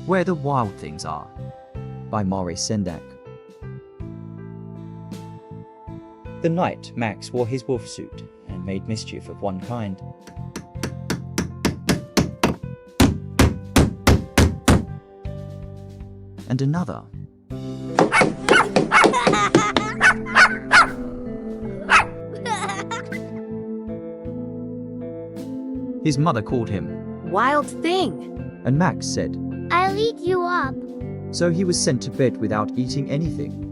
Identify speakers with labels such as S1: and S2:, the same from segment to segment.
S1: Where the Wild Things Are by Maurice Sendak. The night Max wore his wolf suit and made mischief of one kind. And another. His mother called him
S2: Wild thing.
S1: and Max said,
S3: I'll eat you up.
S1: so he was sent to bed without eating anything.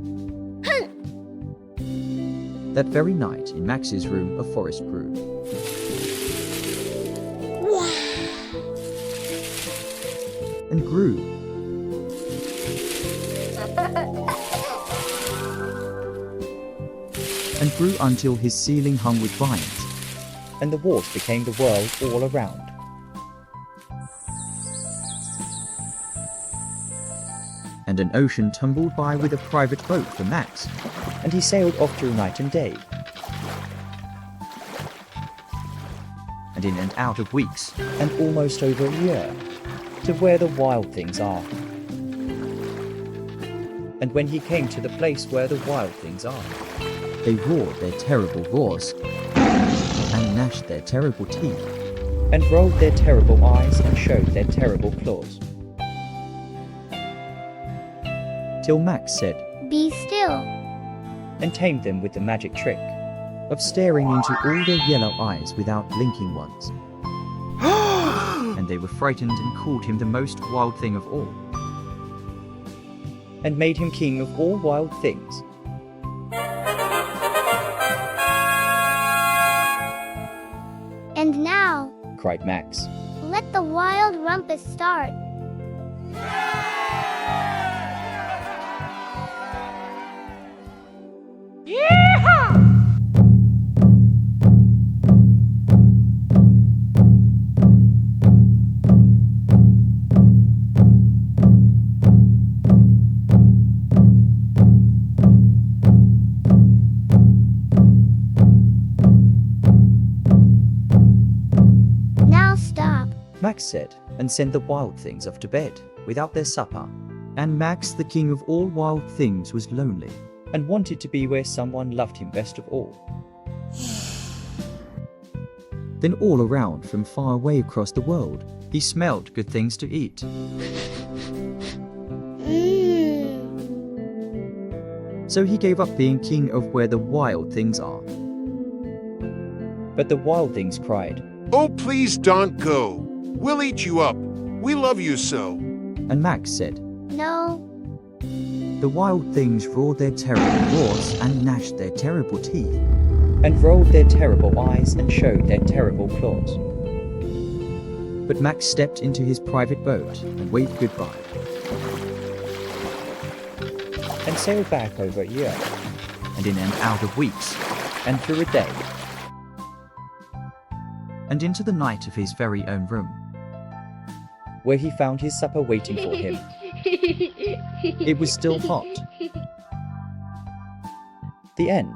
S1: That very night, in Max's room, a forest grew. And grew. And grew until his ceiling hung with vines, and the walls became the world all around. And an ocean tumbled by with a private boat for Max, and he sailed off through night and day, and in and out of weeks, and almost over a year, to where the wild things are. And when he came to the place where the wild things are, they roared their terrible roars, and gnashed their terrible teeth, and rolled their terrible eyes, and showed their terrible claws. Till Max said,
S3: Be still.
S1: and tamed them with the magic trick of staring into all their yellow eyes without blinking once. And they were frightened and called him the most wild thing of all, and made him king of all wild things.
S3: And now,
S1: Cried Max.
S3: let the wild rumpus start. Now stop.
S1: Max said, and sent the wild things off to bed without their supper. And Max, the king of all wild things, was lonely, and wanted to be where someone loved him best of all. Then all around, from far away across the world, he smelled good things to eat. So he gave up being king of where the wild things are. But the wild things cried,
S4: Oh, please don't go. We'll eat you up. We love you so.
S1: and Max said,
S3: No.
S1: The wild things roared their terrible roars, and gnashed their terrible teeth, and rolled their terrible eyes, and showed their terrible claws. But Max stepped into his private boat and waved goodbye, and sailed back over a year, and in and out of weeks, and through a day, and into the night of his very own room, where he found his supper waiting for him. It was still hot. The end.